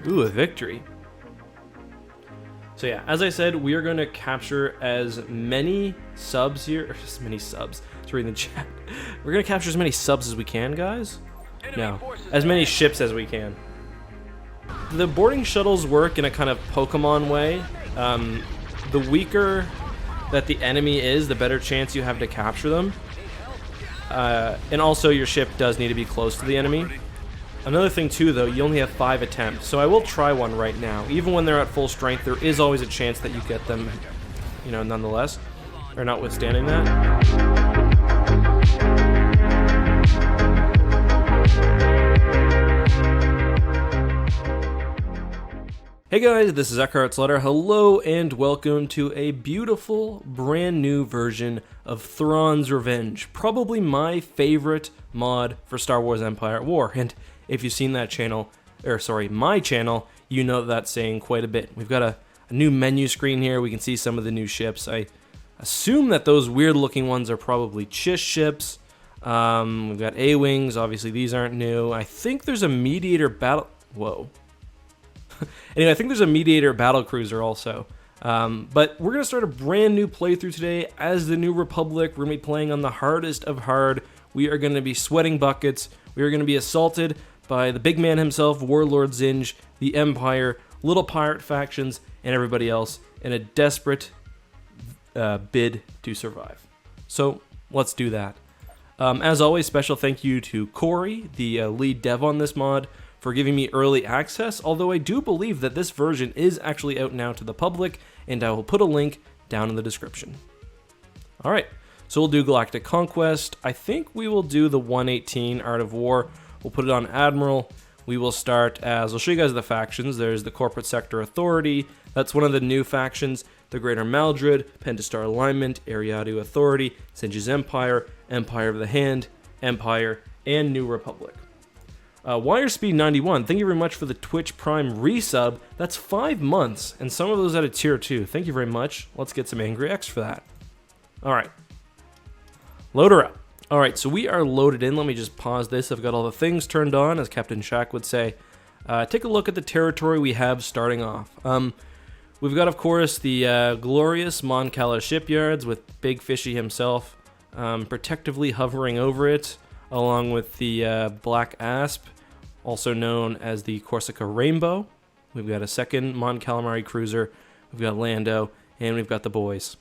Ooh, a victory. So yeah, as I said, we are going to capture as many subs here, or as many subs, to read in the chat. We're going to capture as many subs as we can, guys. No, as many ships as we can. The boarding shuttles work in a kind of Pokemon way. The weaker that the enemy is, the better chance you have to capture them. And also your ship does need to be close to the enemy. Another thing too, though, you only have 5 attempts, so I will try one right now. Even when they're at full strength, there is always a chance that you get them, you know, nonetheless, or notwithstanding that. Hey guys, this is Eckhart's Letter. Hello and welcome to a beautiful, brand new version of Thrawn's Revenge. Probably my favorite mod for Star Wars Empire at War. And if you've seen that channel, my channel, you know that's saying quite a bit. We've got a new menu screen here. We can see some of the new ships. I assume that those weird looking ones are probably Chiss ships. We've got A-Wings. Obviously these aren't new. I think there's a Mediator battle... Whoa. Anyway, I think there's a Mediator battlecruiser also. But we're going to start a brand new playthrough today as the New Republic. We're going to be playing on the hardest of hard. We are going to be sweating buckets. We are going to be assaulted by the big man himself, Warlord Zinj, the Empire, little pirate factions, and everybody else in a desperate bid to survive. So let's do that. As always, special thank you to Corey, the lead dev on this mod, for giving me early access, although I do believe that this version is actually out now to the public, and I will put a link down in the description. Alright, so we'll do Galactic Conquest. I think we will do the 118 Art of War. We'll put it on Admiral. We will start as, I'll show you guys the factions. There's the Corporate Sector Authority. That's one of the new factions. The Greater Maldred, Pentastar Alignment, Ariadu Authority, Zinj's Empire, Empire of the Hand, Empire, and New Republic. WireSpeed 91, thank you very much for the Twitch Prime resub. That's 5 months, and some of those at a tier 2. Thank you very much. Let's get some Angry X for that. Alright. Load her up. Alright, so we are loaded in. Let me just pause this. I've got all the things turned on, as Captain Shaq would say. Take a look at the territory we have starting off. We've got, of course, the glorious Mon Cala shipyards with Big Fishy himself protectively hovering over it, along with the Black Asp, also known as the Corsica Rainbow. We've got a second Mon Calamari cruiser, we've got Lando, and we've got the boys.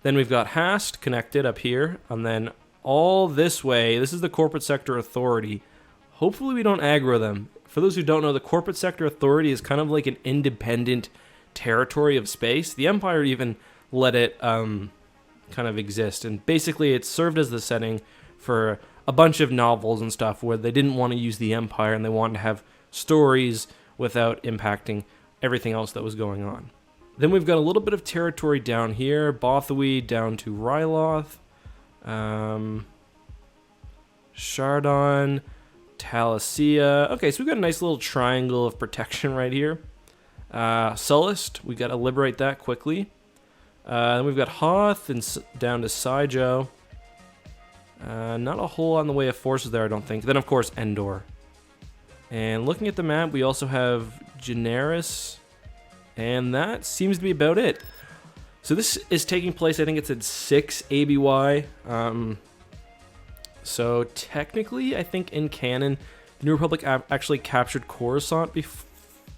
Then we've got Hast connected up here, and then all this way, this is the Corporate Sector Authority. Hopefully we don't aggro them. For those who don't know, the Corporate Sector Authority is kind of like an independent territory of space. The Empire even let it kind of exist, and basically it served as the setting for a bunch of novels and stuff where they didn't want to use the Empire and they wanted to have stories without impacting everything else that was going on. Then we've got a little bit of territory down here, Bothawi down to Ryloth, Shardon, Talasia. Okay, so we've got a nice little triangle of protection right here. Sullust, we got to liberate that quickly. Then we've got Hoth and down to Saijo. Not a whole lot in the way of forces there, I don't think. Then, of course, Endor. And looking at the map, we also have Generis, and that seems to be about it. So this is taking place, I think it's at 6 ABY. So technically, I think in canon, the New Republic actually captured Coruscant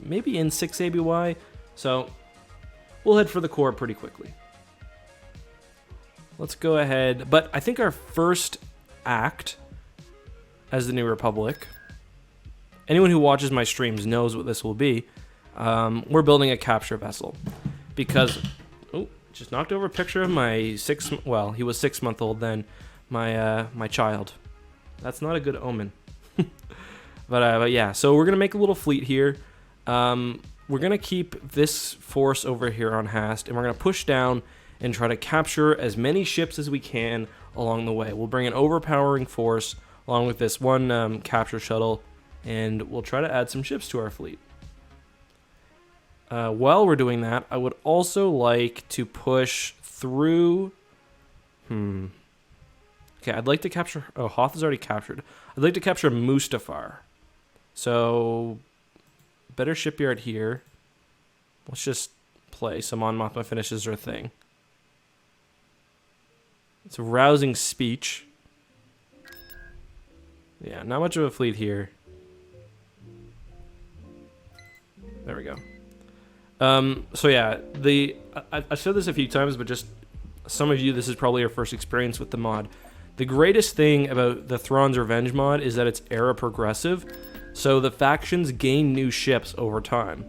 maybe in 6 ABY. So we'll head for the core pretty quickly. Let's go ahead, but I think our first act as the New Republic, anyone who watches my streams knows what this will be. We're building a capture vessel because, oh, just knocked over a picture of my he was 6-month-old then, my child. That's not a good omen. But yeah, so we're gonna make a little fleet here. We're gonna keep this force over here on Hast, and we're gonna push down and try to capture as many ships as we can along the way. We'll bring an overpowering force along with this one capture shuttle, and we'll try to add some ships to our fleet. While we're doing that, I would also like to push through... Okay, I'd like to capture... Oh, Hoth is already captured. I'd like to capture Mustafar. So... better shipyard here. Let's just play. So Mon Mothma finishes her thing. It's a rousing speech. Yeah, not much of a fleet here. There we go. So yeah, I've said this a few times, but just some of you, this is probably your first experience with the mod. The greatest thing about the Thrawn's Revenge mod is that it's era progressive, so the factions gain new ships over time.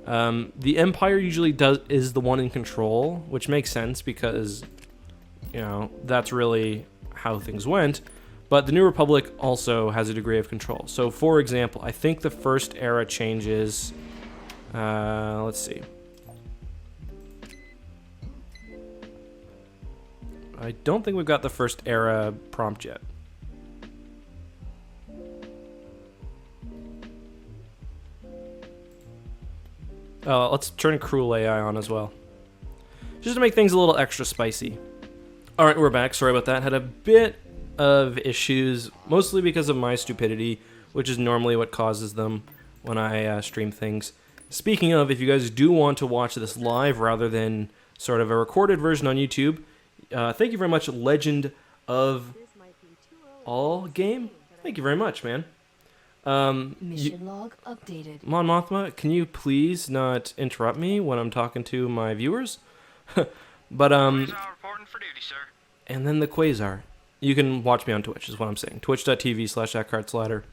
The Empire usually is the one in control, which makes sense because, you know, that's really how things went. But the New Republic also has a degree of control. So, for example, I think the first era changes. Let's see. I don't think we've got the first era prompt yet. Let's turn Cruel AI on as well, just to make things a little extra spicy. All right, we're back. Sorry about that. Had a bit of issues, mostly because of my stupidity, which is normally what causes them when I stream things. Speaking of, if you guys do want to watch this live rather than sort of a recorded version on YouTube, thank you very much, Legend of All Game. Thank you very much, man. Mission log updated. Mon Mothma, can you please not interrupt me when I'm talking to my viewers? But reporting for duty, sir. And then the Quasar. You can watch me on Twitch, is what I'm saying. Twitch.tv/EckhartSlider.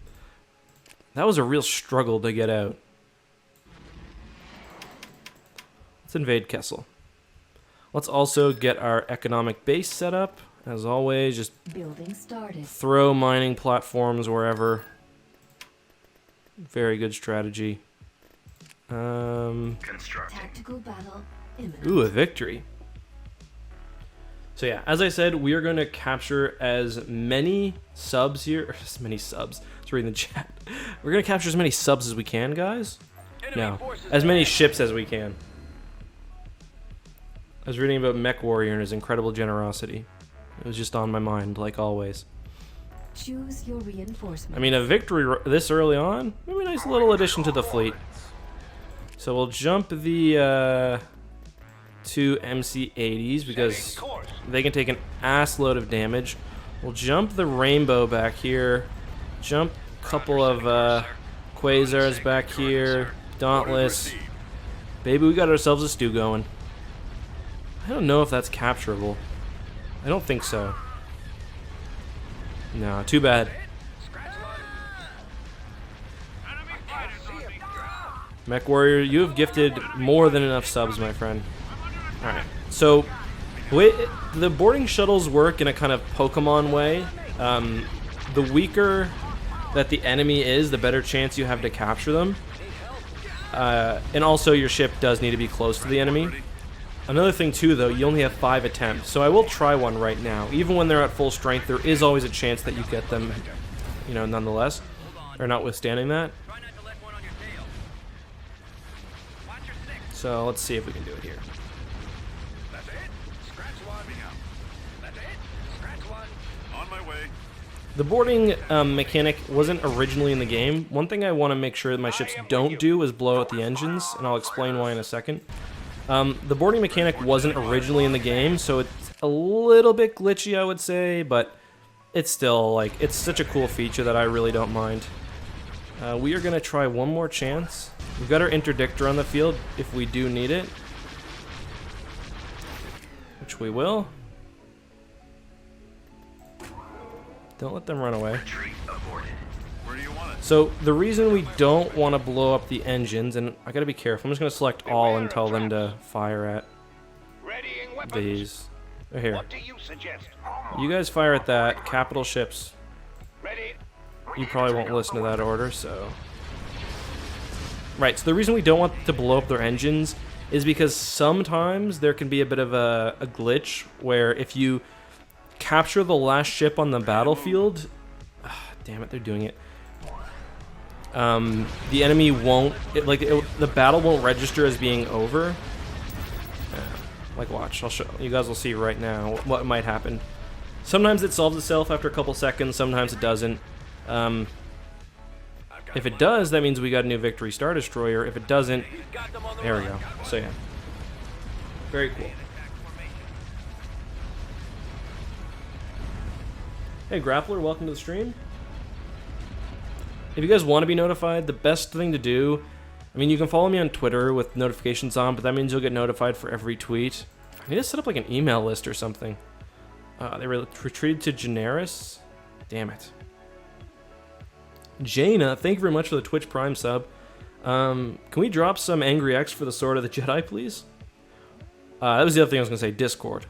That was a real struggle to get out. Let's invade Kessel. Let's also get our economic base set up. As always, just building started. Throw mining platforms wherever. Very good strategy. Tactical battle imminent. Ooh, a victory. So yeah, as I said, we are going to capture as many subs here. Or as many subs. Let's read in the chat. We're going to capture as many subs as we can, guys. No, as many ships as we can. I was reading about Mech Warrior and his incredible generosity. It was just on my mind, like always. Choose your reinforcement. I mean, a victory this early on, maybe a nice little addition to the fleet. So we'll jump the two MC-80s because they can take an ass load of damage. We'll jump the Rainbow back here. Jump a couple of Quasars back here. Dauntless. Baby, we got ourselves a stew going. I don't know if that's capturable. I don't think so. No, too bad. Mech Warrior, you have gifted more than enough subs, my friend. Alright, so the boarding shuttles work in a kind of Pokemon way. The weaker that the enemy is, the better chance you have to capture them. And also your ship does need to be close to the enemy. Another thing too, though, you only have 5 attempts, so I will try one right now. Even when they're at full strength, there is always a chance that you get them, you know, nonetheless, or notwithstanding that. So let's see if we can do it here. The boarding mechanic wasn't originally in the game. One thing I want to make sure that my ships don't do is blow out the engines, and I'll explain why in a second. The boarding mechanic wasn't originally in the game, so it's a little bit glitchy, I would say, but it's still, like, it's such a cool feature that I really don't mind. We are going to try one more chance. We've got our interdictor on the field if we do need it, which we will. Don't let them run away. So the reason we don't want to blow up the engines, and I gotta be careful, I'm just gonna select all and tell them to fire at these. Right here. You guys fire at that. Capital ships. You probably won't listen to that order, so. Right, so the reason we don't want to blow up their engines is because sometimes there can be a bit of a glitch where if you capture the last ship on the battlefield, damn it, they're doing it. The enemy won't, the battle won't register as being over. Like, watch, I'll show you guys will see right now what might happen. Sometimes it solves itself after a couple seconds, sometimes it doesn't. If it does, that means we got a new Victory Star Destroyer. If it doesn't, there we go. So yeah, very cool. Hey Grappler, welcome to the stream. If you guys want to be notified, the best thing to do, I mean, you can follow me on Twitter with notifications on, but that means you'll get notified for every tweet. I need to set up like an email list or something. They were retreated to Generis. Damn it. Jaina, thank you very much for the Twitch Prime sub. Can we drop some Angry X for the Sword of the Jedi, please? That was the other thing I was going to say, Discord.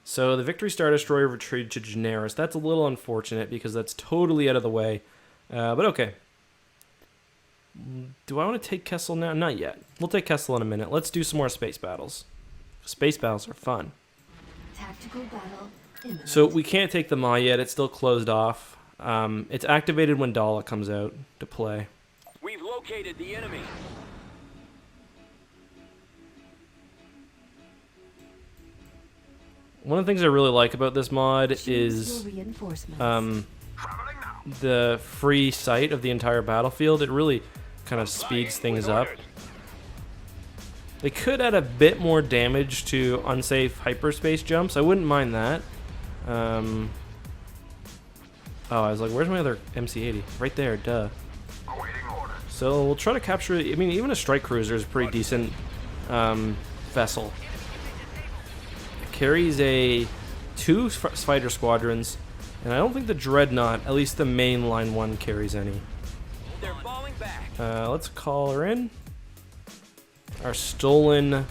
So the Victory Star Destroyer retreated to Generis. That's a little unfortunate because that's totally out of the way. But okay. Do I want to take Kessel now? Not yet. We'll take Kessel in a minute. Let's do some more space battles. Space battles are fun. Tactical battle imminent. So we can't take the Maw yet. It's still closed off. It's activated when Dala comes out to play. We've located the enemy. One of the things I really like about this mod is Choose your reinforcements. the free sight of the entire battlefield. It really kind of speeds things up. They could add a bit more damage to unsafe hyperspace jumps. I wouldn't mind that. Oh, I was like, where's my other MC-80? Right there, duh. So we'll try to capture, I mean, even a strike cruiser is a pretty decent vessel. It carries two fighter squadrons, and I don't think the Dreadnought, at least the mainline one, carries any. They're falling back. Let's call her in. Our stolen,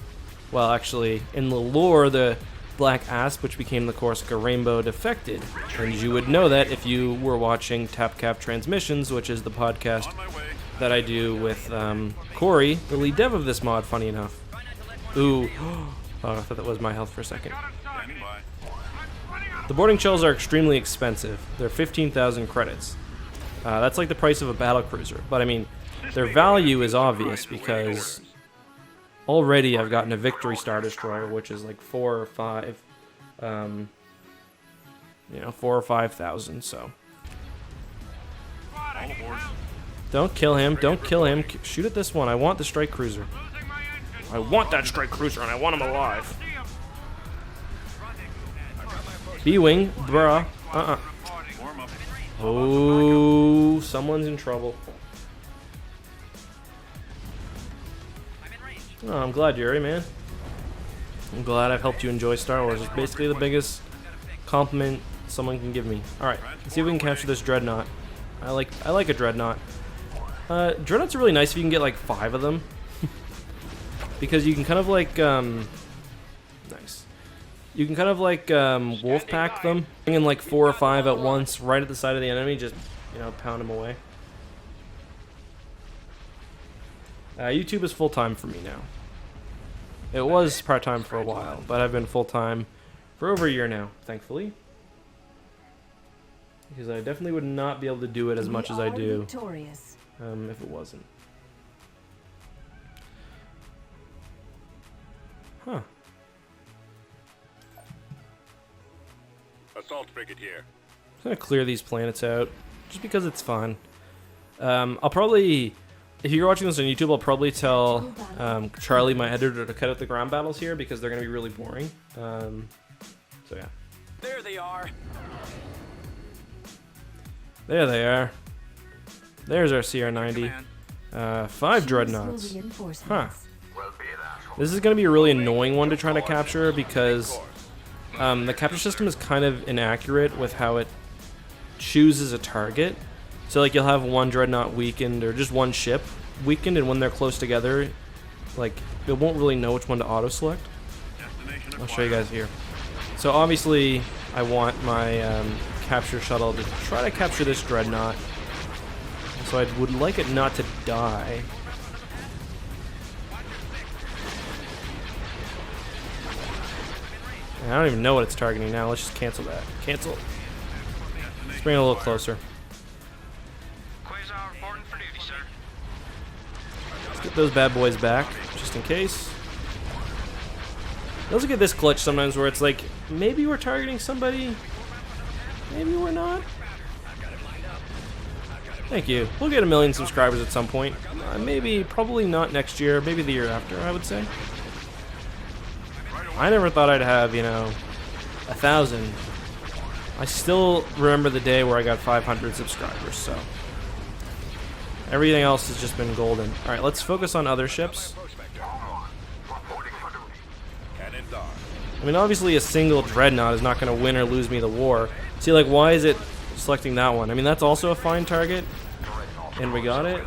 well, actually, in the lore, the Black Asp, which became the Corsica Rainbow, defected. And you would know that if you were watching TapCap Transmissions, which is the podcast that I do with Corey, the lead dev of this mod, funny enough. Ooh. Oh, I thought that was my health for a second. The boarding shells are extremely expensive. They're 15,000 credits. That's like the price of a battlecruiser. But I mean, their value is obvious because already I've gotten a Victory Star Destroyer, which is like 4 or 5, 4 or 5,000. So don't kill him. Don't kill him. Shoot at this one. I want the strike cruiser. I want that strike cruiser, and I want him alive. B-wing, bruh. Oh, someone's in trouble. Oh, I'm glad, Yuri, man. I'm glad I've helped you enjoy Star Wars. It's basically the biggest compliment someone can give me. Alright, let's see if we can capture this Dreadnought. I like a Dreadnought. Dreadnoughts are really nice if you can get like 5 of them. Because you can kind of like, nice. You can kind of like wolf pack them, bring in like 4 or 5 at once, right at the side of the enemy, just, pound them away. YouTube is full-time for me now. It was part-time for a while, but I've been full-time for over a year now, thankfully. Because I definitely would not be able to do it as much as I do if it wasn't. Huh. Assault frigate here. I'm gonna clear these planets out, just because it's fun. I'll probably, if you're watching this on YouTube, I'll probably tell Charlie, my editor, to cut out the ground battles here because they're gonna be really boring. So yeah. There they are. There they are. There's our CR-90. 5 dreadnoughts. Huh. This is going to be a really annoying one to try to capture because the capture system is kind of inaccurate with how it chooses a target. So like you'll have one dreadnought weakened or just one ship weakened, and when they're close together, like it won't really know which one to auto select. I'll show you guys here. So obviously I want my capture shuttle to try to capture this dreadnought. So I would like it not to die. I don't even know what it's targeting now. Let's just cancel that. Cancel. Let's bring it a little closer. Quasar reporting for duty, sir. Let's get those bad boys back, just in case. It doesn't get this glitch sometimes where it's like, maybe we're targeting somebody, maybe we're not. Thank you. We'll get 1 million subscribers at some point. Maybe, probably not next year, maybe the year after, I would say. I never thought I'd have, you know, 1,000. I still remember the day where I got 500 subscribers, so. Everything else has just been golden. Alright, let's focus on other ships. I mean, obviously a single dreadnought is not going to win or lose me the war. See, like, why is it selecting that one? I mean, that's also a fine target, and we got it.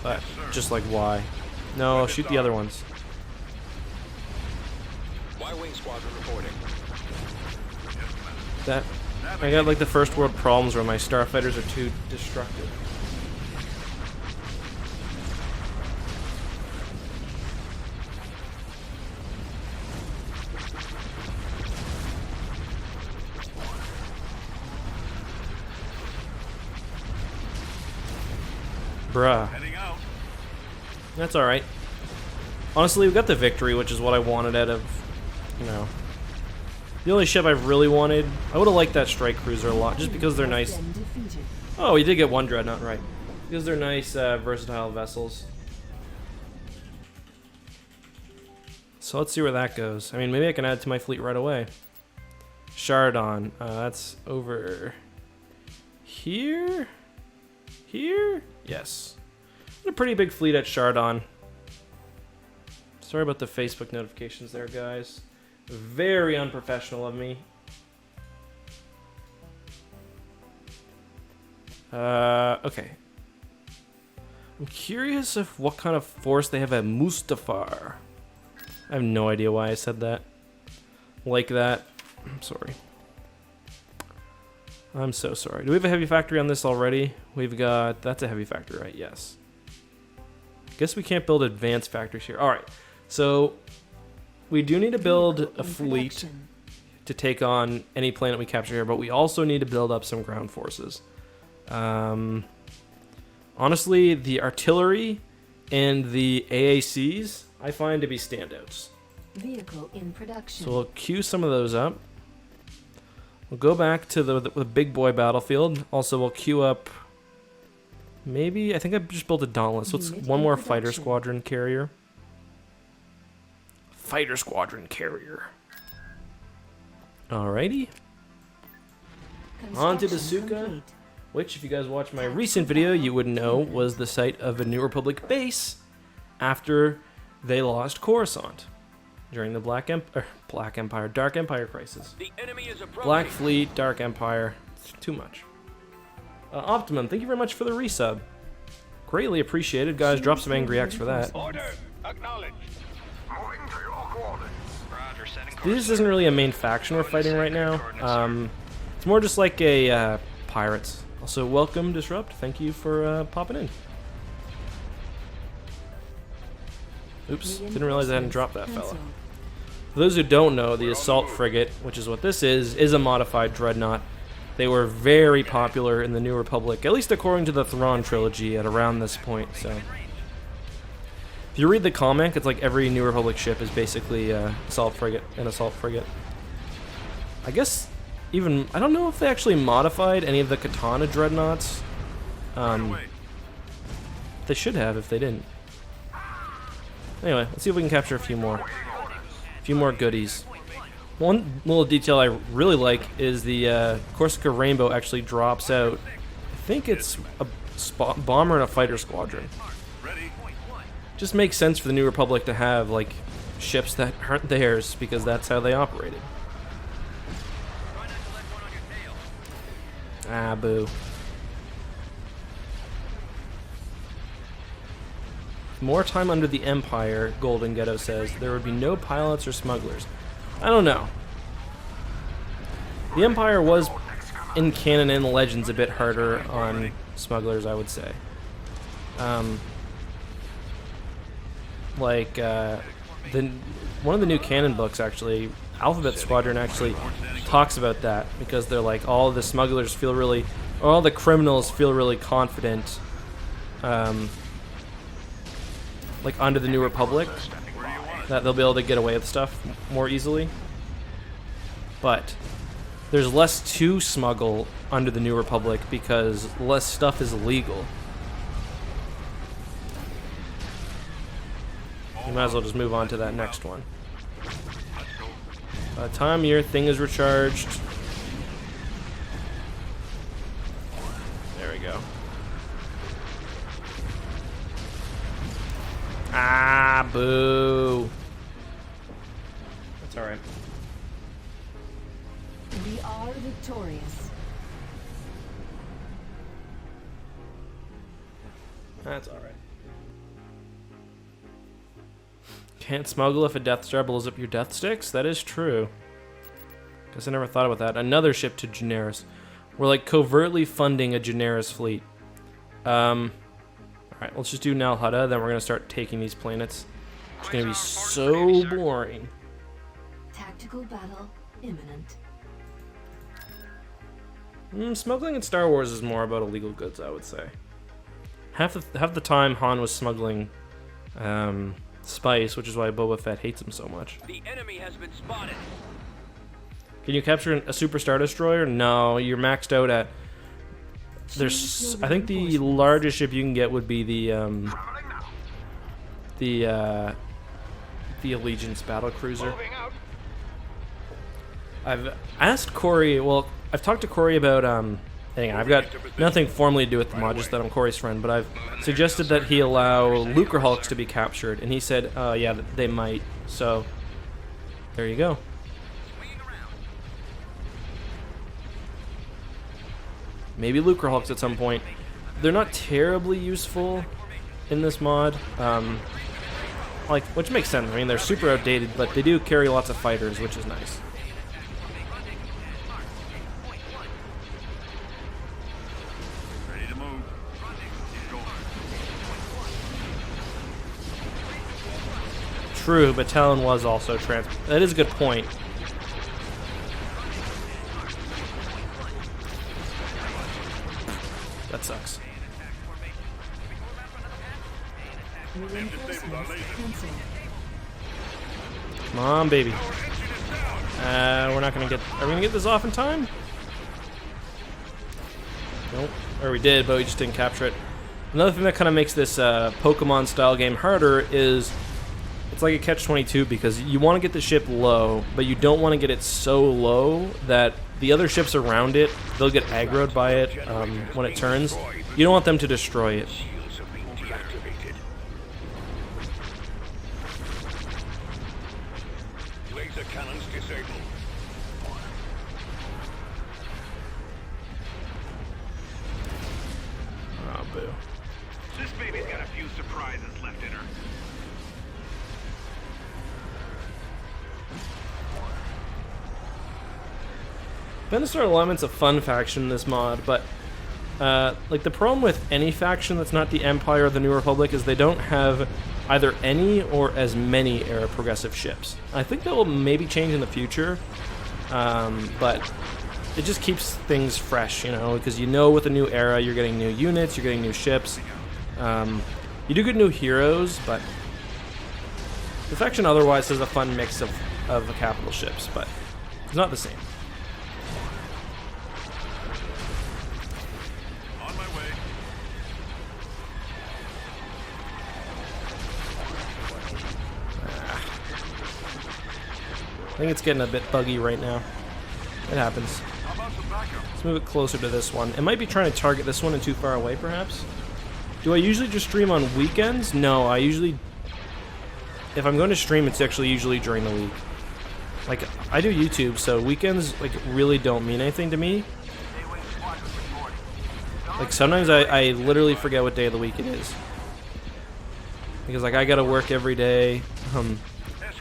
But just like, why? No, shoot the other ones. Y-wing squadron reporting. That I got like the first world problems where my starfighters are too destructive. Bruh. That's alright. Honestly, we got the victory, which is what I wanted out of, you know. The only ship I really wanted, I would have liked that strike cruiser a lot, just because they're nice. Oh, we did get 1 dreadnought, right. Because they're nice, versatile vessels. So let's see where that goes. I mean, maybe I can add to my fleet right away. Chardon, that's over here? Here? Yes. A pretty big fleet at Chardon. Sorry about the Facebook notifications there, guys. Very unprofessional of me. Okay. I'm curious of what kind of force they have at Mustafar. I have no idea why I said that. Like that. I'm sorry. I'm so sorry. Do we have a heavy factory on this already? We've got... That's a heavy factory, right? Yes. Guess we can't build advanced factories here. Alright. So... We do need to build a fleet to take on any planet we capture here, but we also need to build up some ground forces. Honestly, the artillery and the AACs I find to be standouts. Vehicle in production. So we'll queue some of those up. We'll go back to the big boy battlefield. Also, we'll queue up... Maybe... I think I just built a Dauntless. So it's one more fighter squadron carrier. Fighter squadron carrier. Alrighty. On to Dasuka, which, if you guys watched my recent video, you would know was the site of a New Republic base after they lost Coruscant during the Dark Empire crisis. The enemy is approaching. Black Fleet, Dark Empire, it's too much. Optimum, thank you very much for the resub. Greatly appreciated, guys. Drop some angry X for that. Order. Acknowledged. This isn't really a main faction we're fighting right now. It's more just like a pirates. Also, welcome, Disrupt. Thank you for popping in. Oops, didn't realize I hadn't dropped that fella. For those who don't know, the Assault Frigate, which is what this is a modified dreadnought. They were very popular in the New Republic, at least according to the Thrawn trilogy at around this point, so... If you read the comic, it's like every New Republic ship is basically an assault frigate. I guess even... I don't know if they actually modified any of the Katana dreadnoughts. They should have if they didn't. Anyway, let's see if we can capture a few more. A few more goodies. One little detail I really like is the Corsica Rainbow actually drops out. I think it's a bomber and a fighter squadron. Just makes sense for the New Republic to have, like, ships that aren't theirs, because that's how they operated. Ah, boo. More time under the Empire, Golden Ghetto says, there would be no pilots or smugglers. I don't know. The Empire was, in canon and Legends, a bit harder on smugglers, I would say. Like, one of the new canon books, actually, Alphabet Squadron actually talks about that, because they're like, all the smugglers feel really, or all the criminals feel really confident, like, under the New Republic, that they'll be able to get away with stuff more easily. But there's less to smuggle under the New Republic because less stuff is illegal. You might as well just move on to that next one. By the time your thing is recharged... There we go. Ah, boo. That's alright. We are victorious. That's alright. Can't smuggle if a Death Star blows up your death sticks? that is true. Guess I never thought about that. Another ship to Generis. We're like covertly funding a Generis fleet. Alright, let's just do Nal Hutta, then we're gonna start taking these planets. It's gonna be so boring. Tactical battle imminent. Smuggling in Star Wars is more about illegal goods, I would say. Half the time Han was smuggling spice, which is why Boba Fett hates him so much. The enemy has been spotted. Can you capture a Super Star Destroyer? No, you're maxed out at... There's, I think the largest ship you can get would be the Allegiance battle cruiser. I've asked Corey. Well, I've talked to Corey about hang on, I've got nothing formally to do with the mod, just that I'm Corey's friend. But I've suggested that he allow Lucre Hulks to be captured, and he said, yeah, they might. So there you go. Maybe Lucre Hulks at some point. They're not terribly useful in this mod, like, which makes sense. I mean, they're super outdated, but they do carry lots of fighters, which is nice. Ready to move. True, but Talon was also trans. That is a good point. That sucks. Come on, baby. We're not gonna get... Are we gonna get this off in time? Nope. Or we did, but we just didn't capture it. Another thing that kind of makes this Pokemon-style game harder is... It's like a catch-22 because you want to get the ship low, but you don't want to get it so low that the other ships around it, they'll get aggroed by it when it turns. You don't want them to destroy it. Shields have been deactivated. Laser cannons disabled. Oh, boo. This baby's got a few surprises left in her. Venusaur Alignment's a fun faction in this mod, but like the problem with any faction that's not the Empire or the New Republic is they don't have either any or as many era progressive ships. I think that will maybe change in the future, but it just keeps things fresh, you know, because you know with a new era you're getting new units, you're getting new ships. You do get new heroes, but the faction otherwise has a fun mix of capital ships, but it's not the same. I think it's getting a bit buggy right now. It happens. Let's move it closer to this one. It might be trying to target this one and too far away, perhaps. Do I usually just stream on weekends? No, I usually... If I'm going to stream, it's actually usually during the week. Like, I do YouTube, so weekends, like, really don't mean anything to me. Like, sometimes I literally forget what day of the week it is. Because, like, I gotta work every day.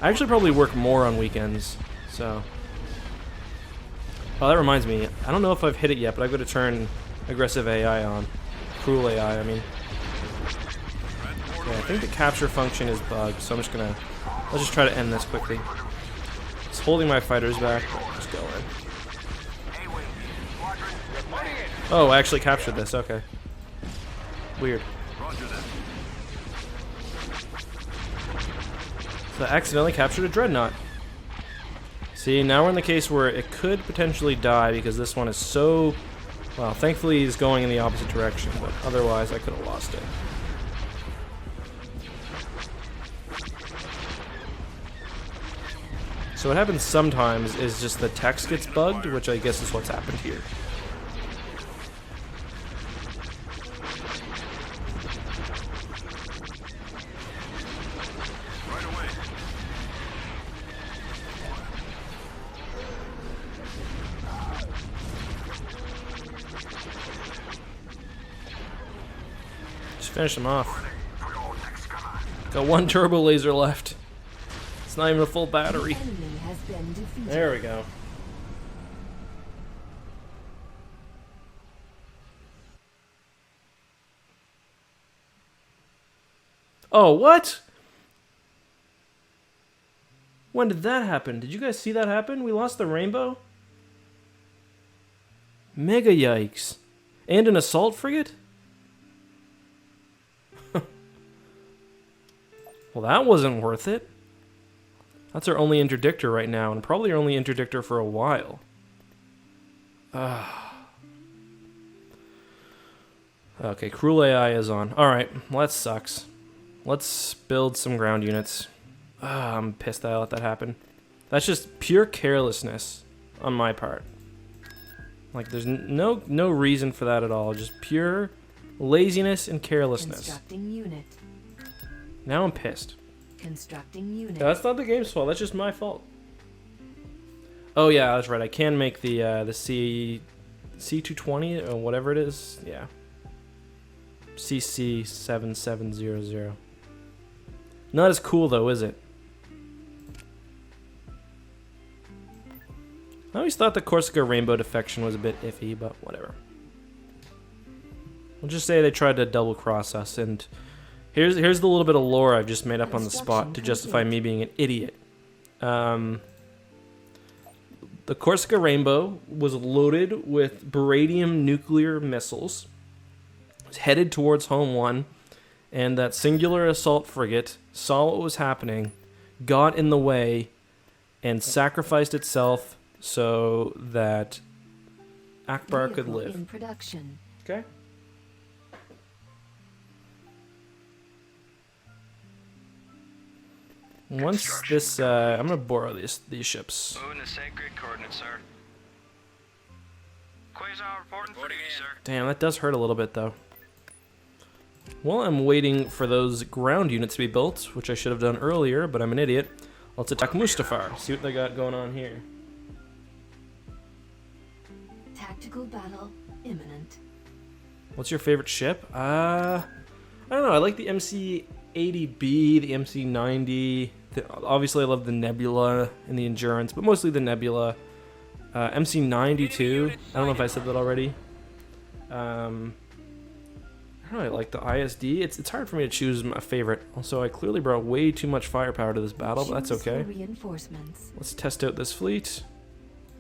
I actually probably work more on weekends, so... Oh, that reminds me. I don't know if I've hit it yet, but I've got to turn aggressive AI on. Cruel AI, I mean. Yeah, I think the capture function is bugged, so I'm just gonna... Let's just try to end this quickly. It's holding my fighters back, but just go in. Oh, I actually captured this, okay. Weird. So I accidentally captured a dreadnought. See, now we're in the case where it could potentially die because this one is so... Well, thankfully he's going in the opposite direction, but otherwise I could have lost it. So what happens sometimes is just the text gets bugged, which I guess is what's happened here. Finish him off. Got one turbo laser left. It's not even a full battery. There we go. Oh, what? When did that happen? Did you guys see that happen? We lost the rainbow? Mega yikes. And an assault frigate? Well, that wasn't worth it. That's our only interdictor right now, and probably our only interdictor for a while. Okay, cruel AI is on. Alright, well, that sucks. Let's build some ground units. I'm pissed that I let that happen. That's just pure carelessness on my part. Like, there's no reason for that at all. Just pure laziness and carelessness. Constructing unit. Now I'm pissed. Constructing unit. No, that's not the game's fault. That's just my fault. Oh yeah, that's right. I can make the C220 or whatever it is. Yeah. CC7700. Not as cool though, is it? I always thought the Corsica Rainbow defection was a bit iffy, but whatever. We'll just say they tried to double cross us, and here's the little bit of lore I've just made up on the spot to justify me being an idiot. The Corsica Rainbow was loaded with beradium nuclear missiles. It was headed towards Home 1, and that singular assault frigate saw what was happening, got in the way, and sacrificed itself so that Akbar could live. In production. Okay. Once this, I'm gonna borrow these ships. Moving the sacred coordinates, sir. Quasar reporting for duty, sir. Damn, that does hurt a little bit, though. Well, I'm waiting for those ground units to be built, which I should have done earlier, but I'm an idiot. Let's attack Mustafar. See what they got going on here. Tactical battle imminent. What's your favorite ship? I don't know. I like the MC-80B, the MC-90. Obviously, I love the Nebula and the Endurance, but mostly the Nebula. MC-92. I don't know if I said that already. I don't really like the ISD. It's hard for me to choose my favorite. Also, I clearly brought way too much firepower to this battle, but that's okay. Reinforcements. Let's test out this fleet.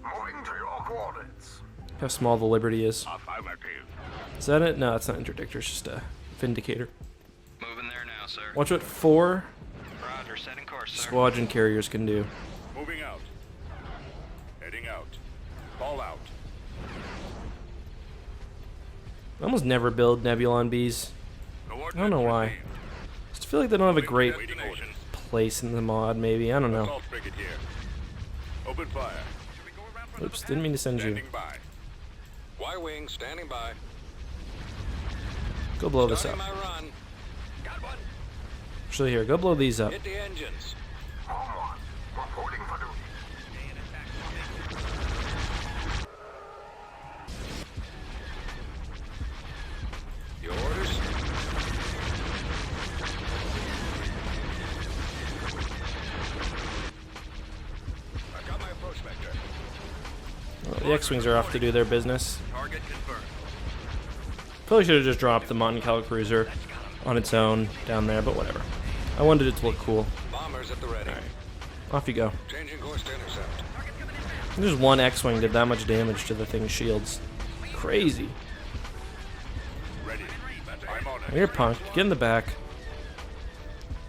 Moving to your coordinates. How small the Liberty is. Affirmative. Is that it? No, it's not Interdictor. It's just a Vindicator. Moving there now, sir. Watch what 4 Roger, setting course, sir. squadron carriers can do. Moving out. Heading out. Fall out. I almost never build Nebulon Bs. I don't know why. I just feel like they don't have a great place in the mod, maybe. I don't know. Assault frigate here. Open fire. Oops, didn't mean to send you. Standing by. Y-wing standing by. Go blow this up. Starting my run. Got one. Actually, here, go blow these up. Hit the engines. Home 1. Reporting for duty. Your orders? I got my approach vector. Well, the X-Wings are off to do their business. Target confirmed. Probably should have just dropped the Moncal Cruiser on its own down there, but whatever. I wanted it to look cool. Bombers at the ready. Alright, off you go. Changing course to intercept. Just one X-Wing did that much damage to the thing's shields. Crazy. Ready. I'm on it. You're punked. Get in the back.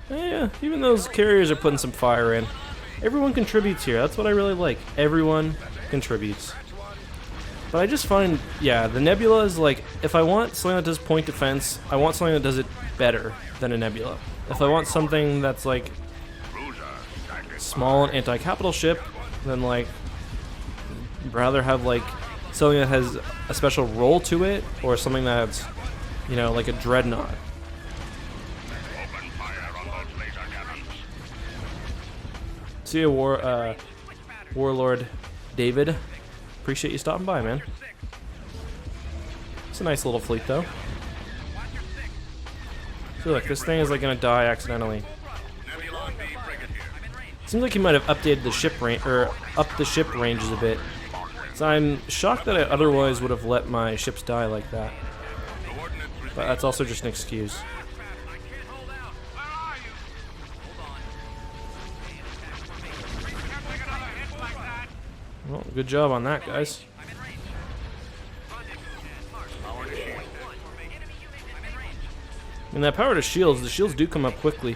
Yeah, even those carriers are putting some fire in. everyone contributes here. That's what I really like. Everyone contributes. But I just find, yeah, the nebula is like, if I want something that does point defense, I want something that does it better than a nebula. If I want something that's like small and anti-capital ship, then like rather have like something that has a special role to it, or something that's, you know, like a dreadnought. Open fire on those laser cannons. See you, Warlord David. Appreciate you stopping by, man. It's a nice little fleet, though. So look, this thing is like gonna die accidentally. Nebulon B frigate here. Seems like he might have updated the ship range, or upped the ship ranges a bit. So I'm shocked that I otherwise would have let my ships die like that. Coordinates But received. that's also just an excuse. Well, good job on that, guys. And that power to shields, the shields do come up quickly.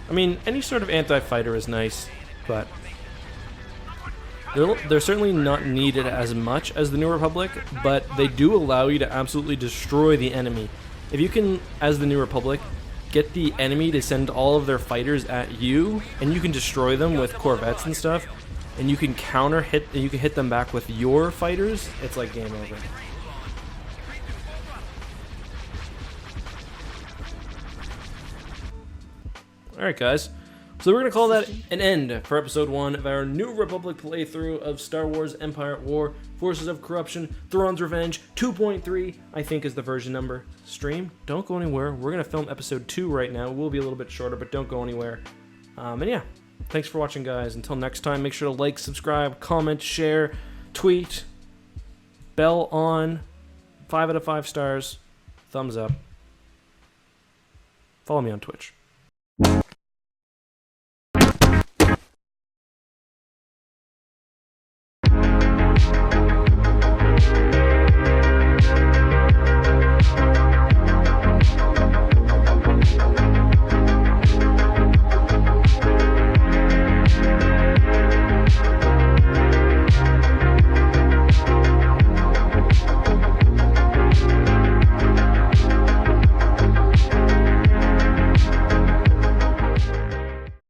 I mean, any sort of anti-fighter is nice, but they're certainly not needed as much as the New Republic, but they do allow you to absolutely destroy the enemy. If you can, as the New Republic, get the enemy to send all of their fighters at you, and you can destroy them with corvettes and stuff, and you can counter hit, and you can hit them back with your fighters, it's like game over. Alright guys, so we're going to call that an end for episode 1 of our New Republic playthrough of Star Wars Empire at War, Forces of Corruption, Thrawn's Revenge 2.3, I think is the version number. Stream, don't go anywhere. We're going to film episode 2 right now. It will be a little bit shorter, but don't go anywhere. And yeah, thanks for watching guys. Until next time, make sure to like, subscribe, comment, share, tweet, bell on, 5 out of 5 stars, thumbs up. Follow me on Twitch.